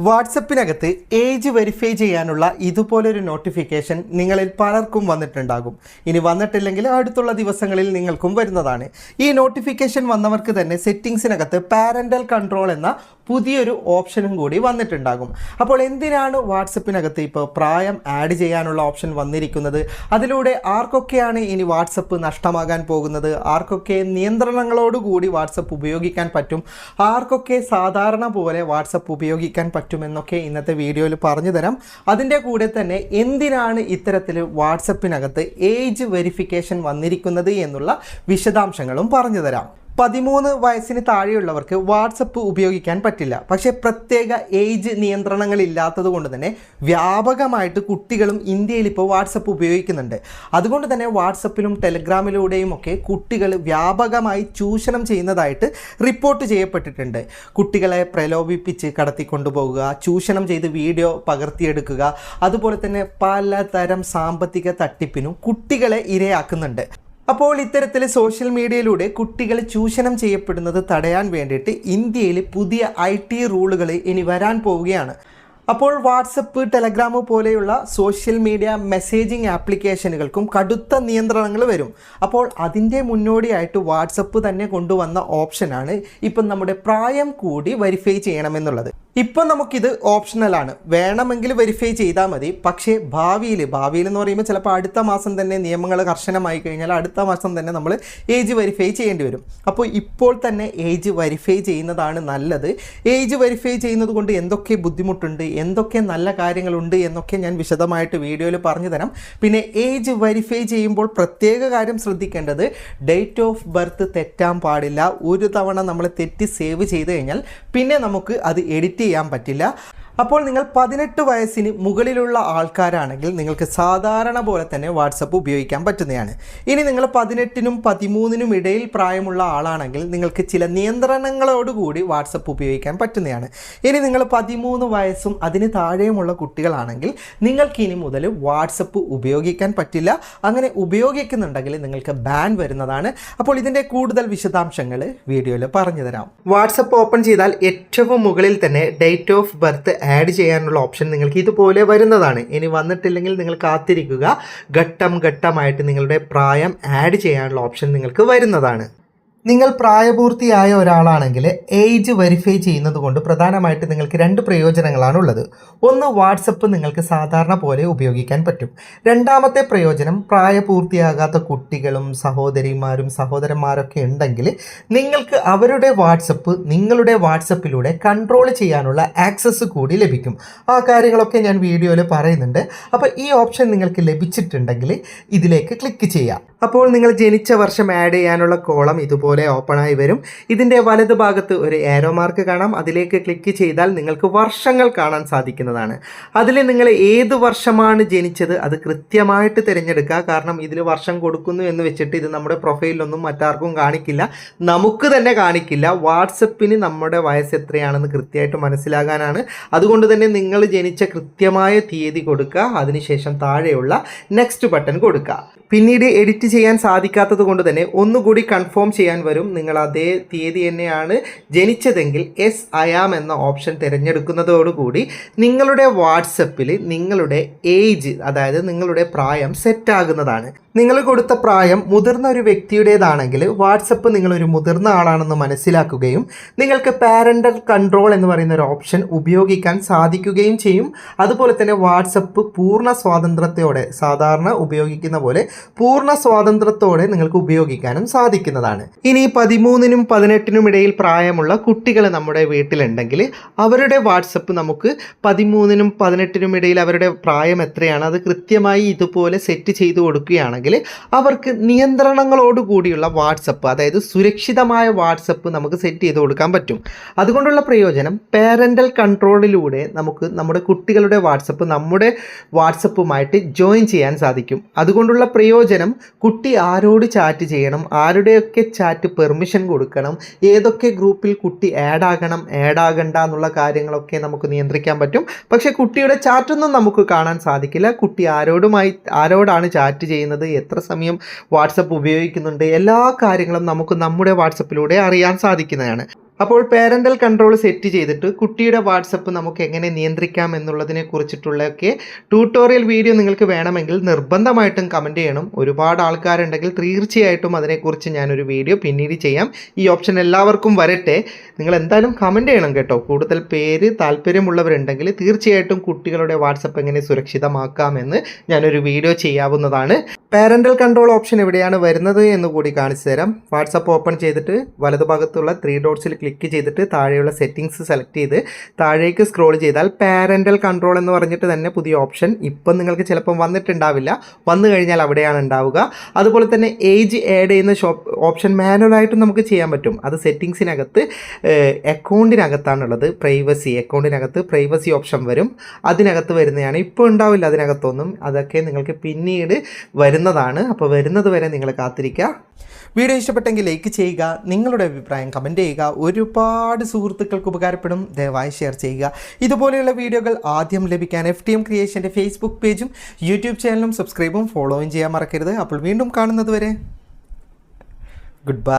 വാട്സപ്പിനകത്ത് age verify ചെയ്യാനുള്ള ഇതുപോലൊരു notification നിങ്ങളിൽ പലർക്കും വന്നിട്ടുണ്ടാകും. ഇനി വന്നിട്ടില്ലെങ്കിൽ അടുത്തുള്ള ദിവസങ്ങളിൽ നിങ്ങൾക്കും വരുന്നതാണ്. ഈ നോട്ടിഫിക്കേഷൻ വന്നവർക്ക് തന്നെ സെറ്റിങ്സിനകത്ത് പാരൻ്റൽ കൺട്രോൾ എന്ന പുതിയൊരു ഓപ്ഷനും കൂടി വന്നിട്ടുണ്ടാകും. അപ്പോൾ എന്തിനാണ് വാട്സപ്പിനകത്ത് ഇപ്പോൾ പ്രായം ആഡ് ചെയ്യാനുള്ള ഓപ്ഷൻ വന്നിരിക്കുന്നത്? അതിലൂടെ ആർക്കൊക്കെയാണ് ഇനി വാട്സപ്പ് നഷ്ടമാകാൻ പോകുന്നത്? ആർക്കൊക്കെ നിയന്ത്രണങ്ങളോടുകൂടി വാട്സപ്പ് ഉപയോഗിക്കാൻ പറ്റും? ആർക്കൊക്കെ സാധാരണ പോലെ വാട്സപ്പ് ഉപയോഗിക്കാൻ പറ്റുമെന്നൊക്കെ ഇന്നത്തെ വീഡിയോയിൽ പറഞ്ഞു തരാം. അതിൻ്റെ കൂടെ തന്നെ എന്തിനാണ് ഇത്തരത്തിൽ വാട്സപ്പിനകത്ത് ഏജ് വെരിഫിക്കേഷൻ വന്നിരിക്കുന്നത് എന്നുള്ള വിശദാംശങ്ങളും പറഞ്ഞു തരാം. 13 വയസ്സിന് താഴെയുള്ളവർക്ക് വാട്സപ്പ് ഉപയോഗിക്കാൻ പറ്റില്ല. പക്ഷേ പ്രത്യേക ഏജ് നിയന്ത്രണങ്ങളില്ലാത്തത് കൊണ്ട് തന്നെ വ്യാപകമായിട്ട് കുട്ടികളും ഇന്ത്യയിൽ ഇപ്പോൾ വാട്സപ്പ് ഉപയോഗിക്കുന്നുണ്ട്. അതുകൊണ്ട് തന്നെ വാട്സപ്പിലും ടെലഗ്രാമിലൂടെയും ഒക്കെ കുട്ടികൾ വ്യാപകമായി ചൂഷണം ചെയ്യുന്നതായിട്ട് റിപ്പോർട്ട് ചെയ്യപ്പെട്ടിട്ടുണ്ട്. കുട്ടികളെ പ്രലോഭിപ്പിച്ച് കടത്തിക്കൊണ്ടുപോകുക, ചൂഷണം ചെയ്ത് വീഡിയോ പകർത്തിയെടുക്കുക, അതുപോലെ തന്നെ പലതരം സാമ്പത്തിക തട്ടിപ്പിനും കുട്ടികളെ ഇരയാക്കുന്നുണ്ട്. അപ്പോൾ ഇത്തരത്തിൽ സോഷ്യൽ മീഡിയയിലൂടെ കുട്ടികൾ ചൂഷണം ചെയ്യപ്പെടുന്നത് തടയാൻ വേണ്ടിയിട്ട് ഇന്ത്യയിൽ പുതിയ IT റൂളുകൾ ഇനി വരാൻ പോവുകയാണ്. അപ്പോൾ വാട്സപ്പ്, ടെലഗ്രാം പോലെയുള്ള സോഷ്യൽ മീഡിയ മെസ്സേജിങ് ആപ്ലിക്കേഷനുകൾക്കും കടുത്ത നിയന്ത്രണങ്ങൾ വരും. അപ്പോൾ അതിൻ്റെ മുന്നോടിയായിട്ട് വാട്സപ്പ് തന്നെ കൊണ്ടുവന്ന ഓപ്ഷനാണ് ഇപ്പം നമ്മുടെ പ്രായം കൂടി വെരിഫൈ ചെയ്യണമെന്നുള്ളത്. ഇപ്പം നമുക്കിത് ഓപ്ഷണലാണ്, വേണമെങ്കിൽ വെരിഫൈ ചെയ്താൽ മതി. പക്ഷേ ഭാവിയിൽ എന്ന് പറയുമ്പോൾ ചിലപ്പോൾ അടുത്ത മാസം തന്നെ നിയമങ്ങൾ കർശനമായി കഴിഞ്ഞാൽ അടുത്ത മാസം തന്നെ നമ്മൾ ഏജ് വെരിഫൈ ചെയ്യേണ്ടി വരും. അപ്പോൾ ഇപ്പോൾ തന്നെ ഏജ് വെരിഫൈ ചെയ്യുന്നതാണ് നല്ലത്. ഏജ് വെരിഫൈ ചെയ്യുന്നത് കൊണ്ട് എന്തൊക്കെ ബുദ്ധിമുട്ടുണ്ട്, എന്തൊക്കെ നല്ല കാര്യങ്ങളുണ്ട് എന്നൊക്കെ ഞാൻ വിശദമായിട്ട് വീഡിയോയിൽ പറഞ്ഞു തരാം. പിന്നെ ഏജ് വെരിഫൈ ചെയ്യുമ്പോൾ പ്രത്യേക കാര്യം ശ്രദ്ധിക്കേണ്ടത്, ഡേറ്റ് ഓഫ് ബർത്ത് തെറ്റാൻ പാടില്ല. ഒരു തവണ നമ്മൾ തെറ്റി സേവ് ചെയ്ത് കഴിഞ്ഞാൽ പിന്നെ നമുക്ക് അത് എഡിറ്റ് ചെയ്യാൻ പറ്റില്ല. അപ്പോൾ നിങ്ങൾ 18 വയസ്സിന് മുകളിലുള്ള ആൾക്കാരാണെങ്കിൽ നിങ്ങൾക്ക് സാധാരണ പോലെ തന്നെ വാട്സപ്പ് ഉപയോഗിക്കാൻ പറ്റുന്നതാണ്. ഇനി നിങ്ങൾ 18നും 13നും ഇടയിൽ പ്രായമുള്ള ആളാണെങ്കിൽ നിങ്ങൾക്ക് ചില നിയന്ത്രണങ്ങളോടുകൂടി വാട്സപ്പ് ഉപയോഗിക്കാൻ പറ്റുന്നതാണ്. ഇനി നിങ്ങൾ 13 വയസ്സും അതിന് താഴെയുമുള്ള കുട്ടികളാണെങ്കിൽ നിങ്ങൾക്ക് ഇനി മുതൽ വാട്സപ്പ് ഉപയോഗിക്കാൻ പറ്റില്ല. അങ്ങനെ ഉപയോഗിക്കുന്നുണ്ടെങ്കിൽ നിങ്ങൾക്ക് ബാൻ വരുന്നതാണ്. അപ്പോൾ ഇതിൻ്റെ കൂടുതൽ വിശദാംശങ്ങൾ വീഡിയോയിൽ പറഞ്ഞു തരാം. വാട്സപ്പ് ഓപ്പൺ ചെയ്താൽ ഏറ്റവും മുകളിൽ തന്നെ ഡേറ്റ് ഓഫ് ബർത്ത് ആഡ് ചെയ്യാനുള്ള ഓപ്ഷൻ നിങ്ങൾക്ക് ഇതുപോലെ വരുന്നതാണ്. ഇനി വന്നിട്ടില്ലെങ്കിൽ നിങ്ങൾ കാത്തിരിക്കുക. ഘട്ടം ഘട്ടമായിട്ട് നിങ്ങളുടെ പ്രായം ആഡ് ചെയ്യാനുള്ള ഓപ്ഷൻ നിങ്ങൾക്ക് വരുന്നതാണ്. നിങ്ങൾ പ്രായപൂർത്തിയായ ഒരാളാണെങ്കിൽ ഏജ് വെരിഫൈ ചെയ്യുന്നത് കൊണ്ട് പ്രധാനമായിട്ട് നിങ്ങൾക്ക് 2 പ്രയോജനങ്ങളാണുള്ളത്. ഒന്ന്, വാട്സപ്പ് നിങ്ങൾക്ക് സാധാരണ പോലെ ഉപയോഗിക്കാൻ പറ്റും. രണ്ടാമത്തെ പ്രയോജനം, പ്രായപൂർത്തിയാകാത്ത കുട്ടികളും സഹോദരിമാരും സഹോദരന്മാരൊക്കെ ഉണ്ടെങ്കിൽ നിങ്ങൾക്ക് അവരുടെ വാട്സപ്പ് നിങ്ങളുടെ വാട്സപ്പിലൂടെ കൺട്രോൾ ചെയ്യാനുള്ള ആക്സസ് കൂടി ലഭിക്കും. ആ കാര്യങ്ങളൊക്കെ ഞാൻ വീഡിയോയിൽ പറയുന്നുണ്ട്. അപ്പോൾ ഈ ഓപ്ഷൻ നിങ്ങൾക്ക് ലഭിച്ചിട്ടുണ്ടെങ്കിൽ ഇതിലേക്ക് ക്ലിക്ക് ചെയ്യാം. അപ്പോൾ നിങ്ങൾ ജനിച്ച വർഷം ആഡ് ചെയ്യാനുള്ള കോളം ഇതുപോലെ ഓപ്പണായി വരും. ഇതിൻ്റെ വലത് ഭാഗത്ത് ഒരു ഏരോ മാർക്ക് കാണാം. അതിലേക്ക് ക്ലിക്ക് ചെയ്താൽ നിങ്ങൾക്ക് വർഷങ്ങൾ കാണാൻ സാധിക്കുന്നതാണ്. അതിൽ നിങ്ങൾ ഏത് വർഷമാണ് ജനിച്ചത് അത് കൃത്യമായിട്ട് തിരഞ്ഞെടുക്കുക. കാരണം ഇതിൽ വർഷം കൊടുക്കുന്നു എന്ന് വെച്ചിട്ട് ഇത് നമ്മുടെ പ്രൊഫൈലിലൊന്നും മറ്റാർക്കും കാണിക്കില്ല, നമുക്ക് തന്നെ കാണിക്കില്ല. വാട്സപ്പിന് നമ്മുടെ വയസ്സ് എത്രയാണെന്ന് കൃത്യമായിട്ട് മനസ്സിലാകാനാണ്. അതുകൊണ്ട് തന്നെ നിങ്ങൾ ജനിച്ച കൃത്യമായ തീയതി കൊടുക്കുക. അതിനുശേഷം താഴെയുള്ള നെക്സ്റ്റ് ബട്ടൺ കൊടുക്കുക. പിന്നീട് എഡിറ്റ് ചെയ്യാൻ സാധിക്കാത്തത് കൊണ്ട് തന്നെ ഒന്നുകൂടി കൺഫേം ചെയ്യാൻ വരും. നിങ്ങൾ അതേ തീയതി തന്നെയാണ് ജനിച്ചതെങ്കിൽ യെസ് ഐ ആം എന്ന ഓപ്ഷൻ തിരഞ്ഞെടുക്കുന്നതോടുകൂടി നിങ്ങളുടെ വാട്സപ്പിൽ നിങ്ങളുടെ ഏജ്, അതായത് നിങ്ങളുടെ പ്രായം സെറ്റാകുന്നതാണ്. നിങ്ങൾ കൊടുത്ത പ്രായം മുതിർന്ന ഒരു വ്യക്തിയുടേതാണെങ്കിൽ വാട്സപ്പ് നിങ്ങളൊരു മുതിർന്ന ആളാണെന്ന് മനസ്സിലാക്കുകയും നിങ്ങൾക്ക് പാരൻ്റൽ കൺട്രോൾ എന്ന് പറയുന്ന ഒരു ഓപ്ഷൻ ഉപയോഗിക്കാൻ സാധിക്കുകയും ചെയ്യും. അതുപോലെ തന്നെ വാട്സപ്പ് പൂർണ്ണ സ്വാതന്ത്ര്യത്തോടെ, സാധാരണ ഉപയോഗിക്കുന്ന പോലെ പൂർണ്ണ സ്വാതന്ത്ര്യത്തോടെ നിങ്ങൾക്ക് ഉപയോഗിക്കാനും സാധിക്കുന്നതാണ്. ഇനി 13നും 18നും ഇടയിൽ പ്രായമുള്ള കുട്ടികൾ നമ്മുടെ വീട്ടിലുണ്ടെങ്കിൽ അവരുടെ വാട്സപ്പ് നമുക്ക് 13നും 18നും ഇടയിൽ അവരുടെ പ്രായം എത്രയാണ് അത് കൃത്യമായി ഇതുപോലെ സെറ്റ് ചെയ്ത് കൊടുക്കുകയാണെങ്കിൽ അവർക്ക് നിയന്ത്രണങ്ങളോടുകൂടിയുള്ള വാട്സപ്പ്, അതായത് സുരക്ഷിതമായ വാട്സപ്പ് നമുക്ക് സെറ്റ് ചെയ്ത് കൊടുക്കാൻ പറ്റും. അതുകൊണ്ടുള്ള പ്രയോജനം, പാരൻ്റൽ കൺട്രോളിലൂടെ നമുക്ക് നമ്മുടെ കുട്ടികളുടെ വാട്സപ്പ് നമ്മുടെ വാട്സപ്പുമായിട്ട് ജോയിൻ ചെയ്യാൻ സാധിക്കും. അതുകൊണ്ടുള്ള പ്രയോജനം, കുട്ടി ആരോട് ചാറ്റ് ചെയ്യണം, ആരുടെയൊക്കെ ചാറ്റ് പെർമിഷൻ കൊടുക്കണം, ഏതൊക്കെ ഗ്രൂപ്പിൽ കുട്ടി ആഡ് ആകണ്ട എന്നുള്ള കാര്യങ്ങളൊക്കെ നമുക്ക് നിയന്ത്രിക്കാൻ പറ്റും. പക്ഷേ കുട്ടിയുടെ ചാറ്റൊന്നും നമുക്ക് കാണാൻ സാധിക്കില്ല. കുട്ടി ആരോടാണ് ചാറ്റ് ചെയ്യുന്നത്, എത്ര സമയം വാട്സപ്പ് ഉപയോഗിക്കുന്നുണ്ട്, എല്ലാ കാര്യങ്ങളും നമുക്ക് നമ്മുടെ വാട്സപ്പിലൂടെ അറിയാൻ സാധിക്കുന്നതാണ്. അപ്പോൾ പേരൻ്റൽ കൺട്രോൾ സെറ്റ് ചെയ്തിട്ട് കുട്ടിയുടെ വാട്സപ്പ് നമുക്ക് എങ്ങനെ നിയന്ത്രിക്കാം എന്നുള്ളതിനെ കുറിച്ചിട്ടുള്ളൊക്കെ ട്യൂട്ടോറിയൽ വീഡിയോ നിങ്ങൾക്ക് വേണമെങ്കിൽ നിർബന്ധമായിട്ടും കമൻറ്റ് ചെയ്യണം. ഒരുപാട് ആൾക്കാരുണ്ടെങ്കിൽ തീർച്ചയായിട്ടും അതിനെക്കുറിച്ച് ഞാനൊരു വീഡിയോ പിന്നീട് ചെയ്യാം. ഈ ഓപ്ഷൻ എല്ലാവർക്കും വരട്ടെ. നിങ്ങൾ എന്തായാലും കമൻറ്റ് ചെയ്യണം കേട്ടോ. കൂടുതൽ പേര് താല്പര്യമുള്ളവരുണ്ടെങ്കിൽ തീർച്ചയായിട്ടും കുട്ടികളുടെ വാട്സപ്പ് എങ്ങനെ സുരക്ഷിതമാക്കാമെന്ന് ഞാനൊരു വീഡിയോ ചെയ്യാവുന്നതാണ്. പേരൻ്റൽ കൺട്രോൾ ഓപ്ഷൻ എവിടെയാണ് വരുന്നത് എന്ന് കൂടി കാണിച്ചു തരാം. വാട്സപ്പ് ഓപ്പൺ ചെയ്തിട്ട് വലതുഭാഗത്തുള്ള 3 ഡോട്ട്സിൽ ക്ലിക്ക് ചെയ്തിട്ട് താഴെയുള്ള സെറ്റിങ്സ് സെലക്ട് ചെയ്ത് താഴേക്ക് സ്ക്രോൾ ചെയ്താൽ പാരൻ്റൽ കൺട്രോൾ എന്ന് പറഞ്ഞിട്ട് തന്നെ പുതിയ ഓപ്ഷൻ ഇപ്പം നിങ്ങൾക്ക് ചിലപ്പം വന്നിട്ടുണ്ടാവില്ല. വന്നു കഴിഞ്ഞാൽ അവിടെയാണ് ഉണ്ടാവുക. അതുപോലെ തന്നെ ഏജ് ആഡ് ചെയ്യുന്ന ഓപ്ഷൻ മാനുവലായിട്ടും നമുക്ക് ചെയ്യാൻ പറ്റും. അത് സെറ്റിങ്സിനകത്ത് അക്കൗണ്ടിനകത്താണുള്ളത്. അക്കൗണ്ടിനകത്ത് പ്രൈവസി ഓപ്ഷൻ വരും. അതിനകത്ത് വരുന്നതാണ്. ഇപ്പോൾ ഉണ്ടാവില്ല അതിനകത്തൊന്നും. അതൊക്കെ നിങ്ങൾക്ക് പിന്നീട് വരുന്നതാണ്. അപ്പോൾ വരുന്നത് വരെ നിങ്ങൾ കാത്തിരിക്കുക. വീഡിയോ ഇഷ്ടപ്പെട്ടെങ്കിൽ ലൈക്ക് ചെയ്യുക, നിങ്ങളുടെ അഭിപ്രായം കമൻറ്റ് ചെയ്യുക. ഒരുപാട് സുഹൃത്തുക്കൾക്ക് ഉപകാരപ്പെടും. ദയവായി ഷെയർ ചെയ്യുക. ഇതുപോലെയുള്ള വീഡിയോകൾ ആദ്യം ലഭിക്കാൻ FTM ക്രിയേഷൻ്റെ ഫേസ്ബുക്ക് പേജും യൂട്യൂബ് ചാനലും സബ്സ്ക്രൈബും ഫോളോയും ചെയ്യാൻ മറക്കരുത്. അപ്പോൾ വീണ്ടും കാണുന്നത് വരെ ഗുഡ് ബൈ.